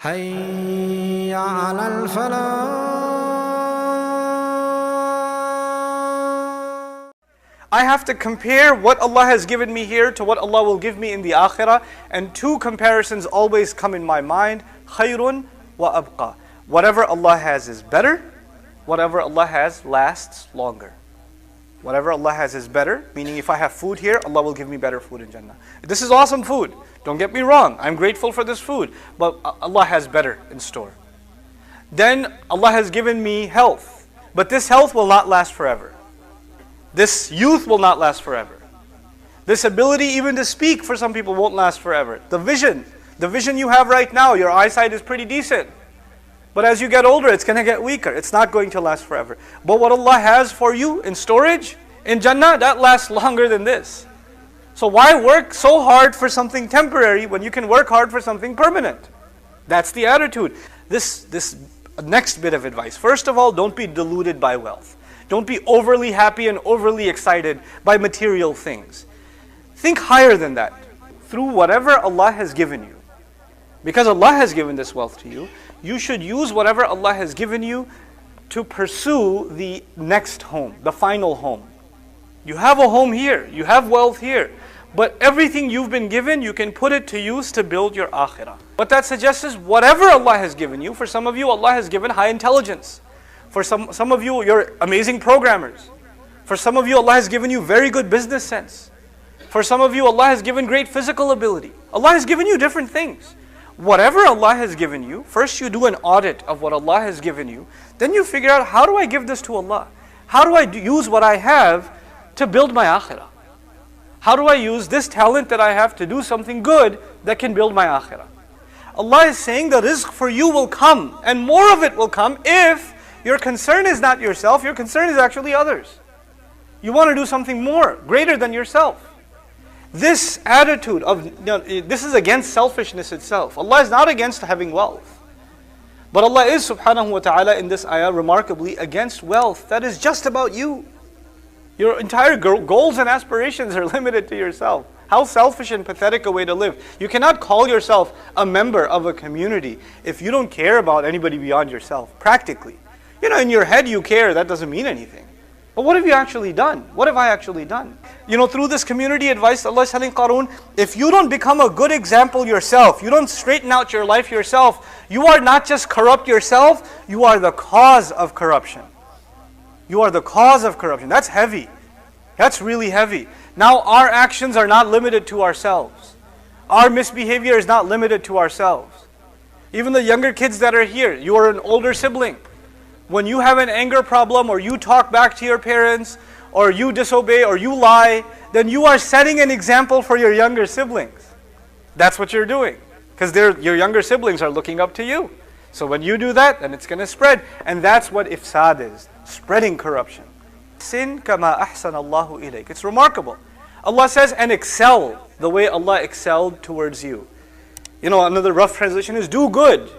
حي على الفلاح. I have to compare what Allah has given me here to what Allah will give me in the akhirah, and two comparisons always come in my mind: khayrun wa abqa. Whatever Allah has is better, whatever Allah has lasts longer. Whatever Allah has is better, meaning if I have food here, Allah will give me better food in Jannah. This is awesome food, don't get me wrong, I'm grateful for this food, but Allah has better in store. Then Allah has given me health, but this health will not last forever. This youth will not last forever. This ability even to speak for some people won't last forever. The vision you have right now, your eyesight is pretty decent. But as you get older, it's going to get weaker. It's not going to last forever. But what Allah has for you in storage, in Jannah, that lasts longer than this. So why work so hard for something temporary when you can work hard for something permanent? That's the attitude. This next bit of advice. First of all, don't be deluded by wealth. Don't be overly happy and overly excited by material things. Think higher than that. Through whatever Allah has given you. Because Allah has given this wealth to you, you should use whatever Allah has given you to pursue the next home, the final home. You have a home here, you have wealth here, but everything you've been given, you can put it to use to build your akhirah. What that suggests is whatever Allah has given you, for some of you, Allah has given high intelligence. For some of you, you're amazing programmers. For some of you, Allah has given you very good business sense. For some of you, Allah has given great physical ability. Allah has given you different things. Whatever Allah has given you, first you do an audit of what Allah has given you. Then you figure out, how do I give this to Allah? How do I use what I have to build my akhirah? How do I use this talent that I have to do something good that can build my akhirah? Allah is saying the rizq for you will come, and more of it will come if your concern is not yourself, your concern is actually others. You want to do something more, greater than yourself. This attitude of, this is against selfishness itself. Allah is not against having wealth. But Allah is subhanahu wa ta'ala in this ayah remarkably against wealth that is just about you. Your entire goals and aspirations are limited to yourself. How selfish and pathetic a way to live. You cannot call yourself a member of a community if you don't care about anybody beyond yourself, practically. In your head you care, that doesn't mean anything. But what have you actually done? What have I actually done? Through this community advice, Allah is telling Qarun, if you don't become a good example yourself, you don't straighten out your life yourself, you are not just corrupt yourself, you are the cause of corruption. You are the cause of corruption. That's heavy. That's really heavy. Now our actions are not limited to ourselves. Our misbehavior is not limited to ourselves. Even the younger kids that are here, you are an older sibling. When you have an anger problem, or you talk back to your parents, or you disobey, or you lie, then you are setting an example for your younger siblings. That's what you're doing. Because your younger siblings are looking up to you. So when you do that, then it's going to spread. And that's what ifsad is, spreading corruption. Sin kama ahsan Allahu ilayk. It's remarkable. Allah says, and excel the way Allah excelled towards you. Another rough translation is do good,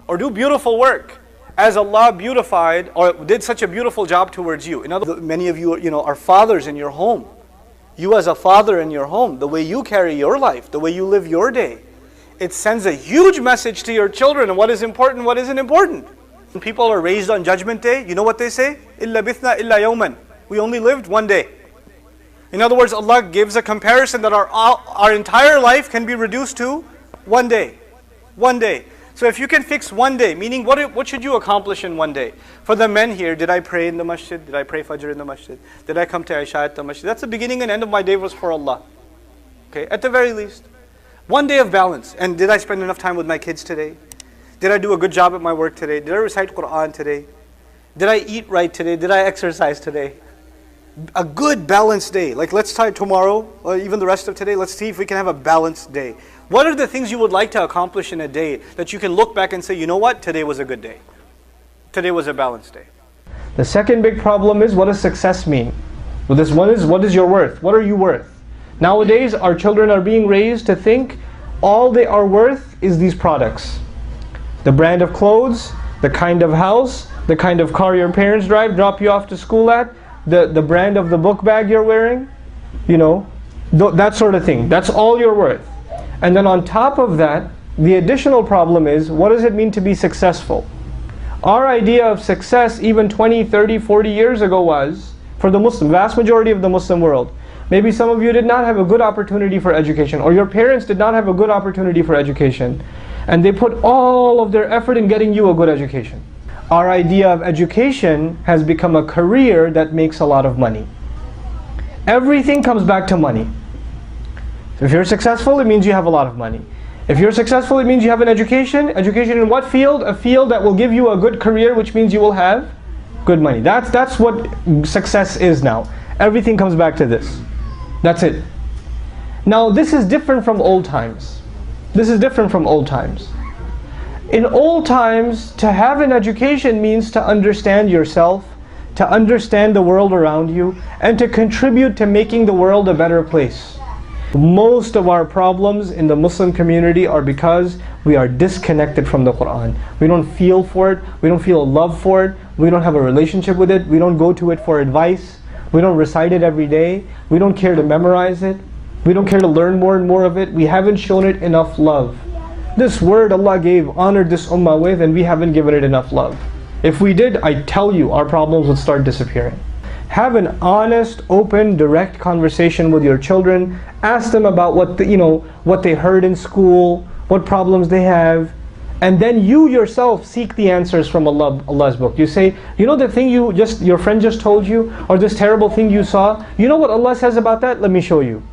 or do beautiful work, as Allah beautified or did such a beautiful job towards you. Many of you, are fathers in your home. You as a father in your home, the way you carry your life, the way you live your day, it sends a huge message to your children on what is important, what isn't important. When people are raised on Judgment Day, you know what they say? إِلَّا بِثْنَا إِلَّا يَوْمًا. We only lived one day. In other words, Allah gives a comparison that our entire life can be reduced to one day. One day. So if you can fix one day, meaning what should you accomplish in one day? For the men here, did I pray in the masjid? Did I pray Fajr in the masjid? Did I come to Isha at the masjid? That's the beginning and end of my day was for Allah. Okay, at the very least. One day of balance. And did I spend enough time with my kids today? Did I do a good job at my work today? Did I recite Quran today? Did I eat right today? Did I exercise today? A good balanced day. Like let's try tomorrow, or even the rest of today, let's see if we can have a balanced day. What are the things you would like to accomplish in a day that you can look back and say, you know what, today was a good day. Today was a balanced day. The second big problem is, what does success mean? Well, this one is, what is your worth? What are you worth? Nowadays, our children are being raised to think all they are worth is these products. The brand of clothes, the kind of house, the kind of car your parents drive, drop you off to school at, the brand of the book bag you're wearing, that sort of thing. That's all you're worth. And then on top of that, the additional problem is, what does it mean to be successful? Our idea of success even 20, 30, 40 years ago was, for the vast majority of the Muslim world, maybe some of you did not have a good opportunity for education, or your parents did not have a good opportunity for education, and they put all of their effort in getting you a good education. Our idea of education has become a career that makes a lot of money. Everything comes back to money. If you're successful, it means you have a lot of money. If you're successful, it means you have an education. Education in what field? A field that will give you a good career, which means you will have good money. That's what success is now. Everything comes back to this. That's it. Now, this is different from old times. This is different from old times. In old times, to have an education means to understand yourself, to understand the world around you, and to contribute to making the world a better place. Most of our problems in the Muslim community are because we are disconnected from the Quran. We don't feel for it, we don't feel a love for it, we don't have a relationship with it, we don't go to it for advice, we don't recite it every day, we don't care to memorize it, we don't care to learn more and more of it, we haven't shown it enough love. This word Allah gave, honored this ummah with, and we haven't given it enough love. If we did, I tell you, our problems would start disappearing. Have an honest, open, direct conversation with your children. Ask them about what they heard in school, what problems they have, and then you yourself seek the answers from Allah's book. You say, you know the thing your friend just told you, or this terrible thing you saw, you know what Allah says about that? Let me show you.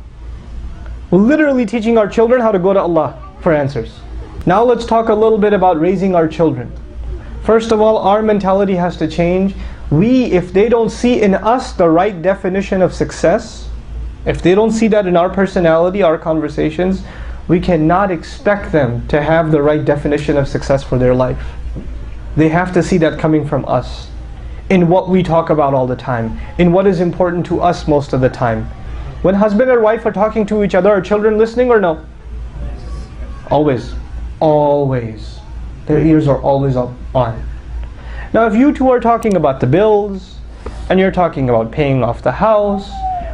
We're literally teaching our children how to go to Allah for answers. Now let's talk a little bit about raising our children. First of all, our mentality has to change. If they don't see in us the right definition of success, if they don't see that in our personality, our conversations, we cannot expect them to have the right definition of success for their life. They have to see that coming from us, in what we talk about all the time, in what is important to us most of the time. When husband and wife are talking to each other, are children listening or no? Always. Always. Their ears are always on. Now if you two are talking about the bills, and you're talking about paying off the house,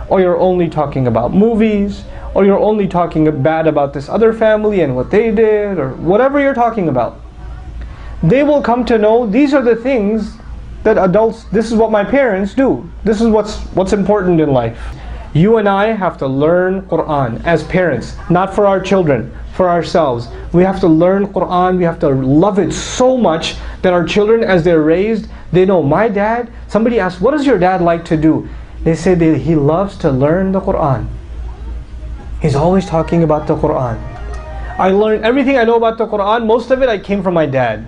or you're only talking about movies, or you're only talking bad about this other family and what they did, or whatever you're talking about, they will come to know these are the things that adults, this is what my parents do. This is what's important in life. You and I have to learn Quran as parents, not for our children, for ourselves. We have to learn Quran, we have to love it so much that our children, as they're raised, they know, my dad, somebody asks, what does your dad like to do? They say that he loves to learn the Quran. He's always talking about the Quran. I learned everything I know about the Quran, most of it I came from my dad.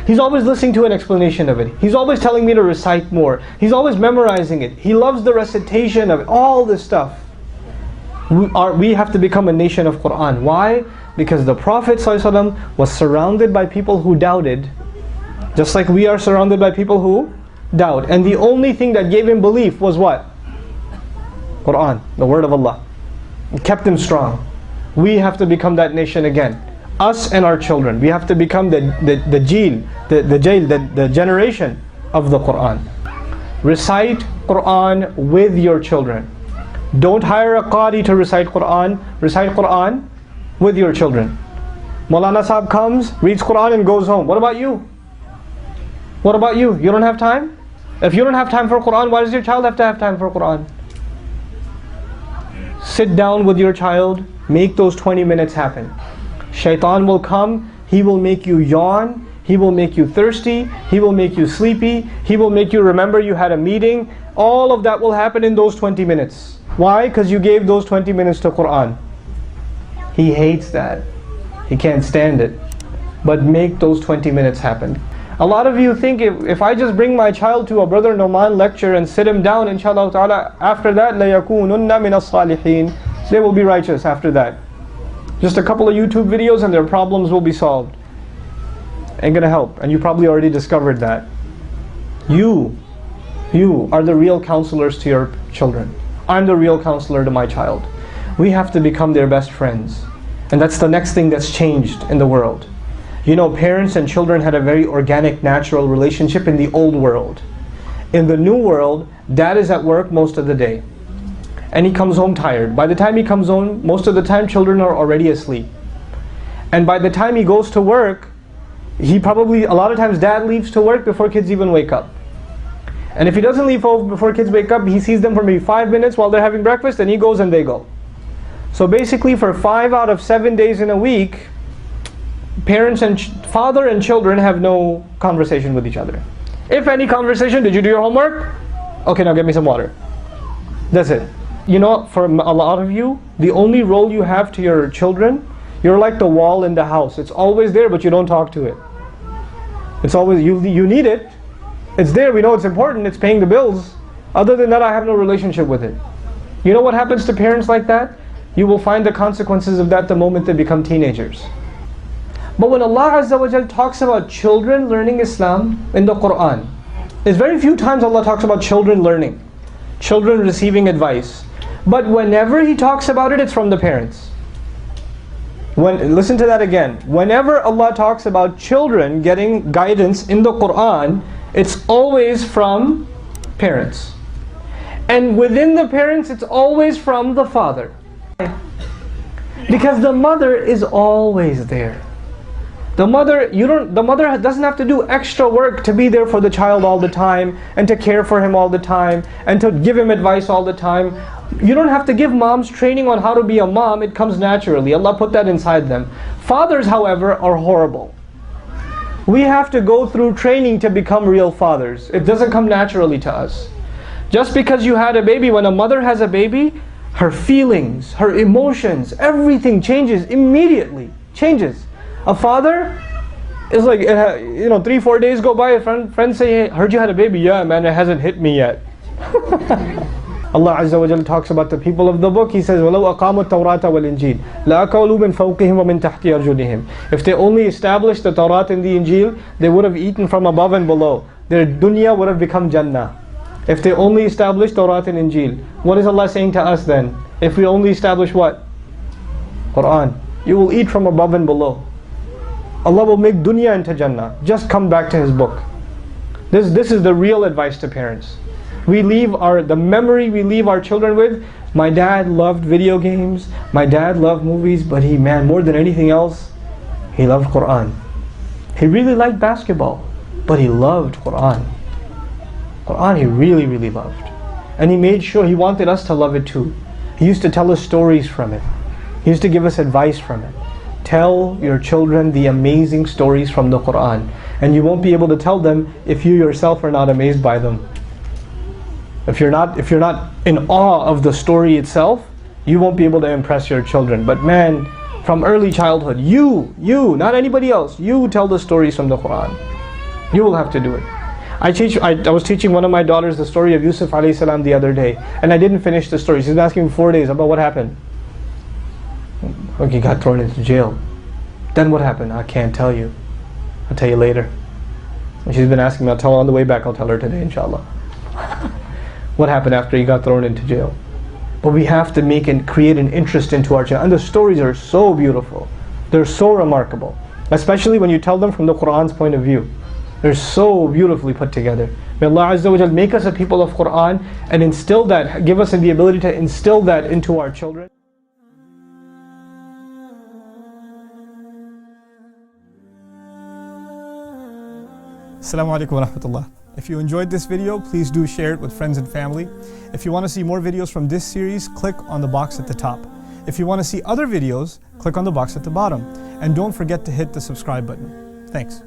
He's always listening to an explanation of it. He's always telling me to recite more. He's always memorizing it. He loves the recitation of it, all this stuff. We have to become a nation of Quran. Why? Because the Prophet ﷺ was surrounded by people who doubted, just like we are surrounded by people who doubt. And the only thing that gave him belief was what? Quran, the word of Allah. It kept him strong. We have to become that nation again. Us and our children. We have to become the generation of the Quran. Recite Quran with your children. Don't hire a qari to recite Quran. Recite Quran with your children. Maulana Sahib comes, reads Quran and goes home. What about you? What about you? You don't have time? If you don't have time for Quran, why does your child have to have time for Quran? Sit down with your child, make those 20 minutes happen. Shaitan will come, he will make you yawn, he will make you thirsty, he will make you sleepy, he will make you remember you had a meeting. All of that will happen in those 20 minutes. Why? Because you gave those 20 minutes to Quran. He hates that. He can't stand it. But make those 20 minutes happen. A lot of you think if I just bring my child to a Brother Noman lecture and sit him down, inshallah ta'ala, after that, لَيَكُونُنَّ مِنَ الصَّالِحِينَ, they will be righteous after that. Just a couple of YouTube videos and their problems will be solved. Ain't gonna help, and you probably already discovered that. You are the real counselors to your children. I'm the real counselor to my child. We have to become their best friends. And that's the next thing that's changed in the world. You know, parents and children had a very organic, natural relationship in the old world. In the new world, dad is at work most of the day. And he comes home tired. By the time he comes home, most of the time children are already asleep. And by the time he goes to work, he probably, a lot of times dad leaves to work before kids even wake up. And if he doesn't leave home before kids wake up, he sees them for maybe 5 minutes while they're having breakfast, and he goes and they go. So basically for 5 out of 7 days in a week, parents and father and children have no conversation with each other. If any conversation, did you do your homework? Okay, now get me some water. That's it. You know, for a lot of you, the only role you have to your children, you're like the wall in the house. It's always there, but you don't talk to it. It's always, you need it. It's there, we know it's important, it's paying the bills. Other than that, I have no relationship with it. You know what happens to parents like that? You will find the consequences of that the moment they become teenagers. But when Allah Azza wa Jal talks about children learning Islam in the Quran, there's very few times Allah talks about children learning, children receiving advice. But whenever He talks about it, it's from the parents. Listen to that again. Whenever Allah talks about children getting guidance in the Quran, it's always from parents. And within the parents, it's always from the father. Because the mother is always there. The mother doesn't have to do extra work to be there for the child all the time, and to care for him all the time, and to give him advice all the time. You don't have to give moms training on how to be a mom. It comes naturally. Allah put that inside them. Fathers, however, are horrible. We have to go through training to become real fathers. It doesn't come naturally to us. Just because you had a baby, when a mother has a baby, her feelings, her emotions, everything changes immediately. Changes. A father is like, 3-4 days go by, friends say, hey, heard you had a baby. Yeah man, it hasn't hit me yet. Allah Azza wa Jalla talks about the people of the book. He says, وَلَوْ أَقَامُوا التَّوْرَاةَ وَالْإِنْجِيلَ لَأَكَلُوا مِنْ فَوْقِهِمْ وَمِنْ تَحْتِ أَرْجُلِهِمْ. If they only established the Tawrat and the Injil, they would have eaten from above and below. Their dunya would have become Jannah. If they only established Tawrat and Injil. What is Allah saying to us then? If we only establish what? Quran. You will eat from above and below. Allah will make dunya into Jannah. Just come back to His book. This is the real advice to parents. The memory we leave our children with. My dad loved video games. My dad loved movies. But more than anything else, he loved Quran. He really liked basketball, but he loved Quran. Quran he really, really loved. And he made sure he wanted us to love it too. He used to tell us stories from it. He used to give us advice from it. Tell your children the amazing stories from the Quran. And you won't be able to tell them if you yourself are not amazed by them. If you're not in awe of the story itself, you won't be able to impress your children. But man, from early childhood, you, not anybody else, you tell the stories from the Quran. You will have to do it. I was teaching one of my daughters the story of Yusuf alayhi salam the other day, and I didn't finish the story. She's been asking me 4 days about what happened. Okay, he got thrown into jail. Then what happened? I can't tell you. I'll tell you later. And she's been asking me. I'll tell her on the way back. I'll tell her today, inshallah. What happened after he got thrown into jail? But we have to create an interest into our children. And the stories are so beautiful. They're so remarkable. Especially when you tell them from the Quran's point of view. They're so beautifully put together. May Allah Azza wa Jal make us a people of Quran and instill that, give us the ability to instill that into our children. Assalamu alaikum wa rahmatullah. If you enjoyed this video, please do share it with friends and family. If you want to see more videos from this series, click on the box at the top. If you want to see other videos, click on the box at the bottom. And don't forget to hit the subscribe button. Thanks.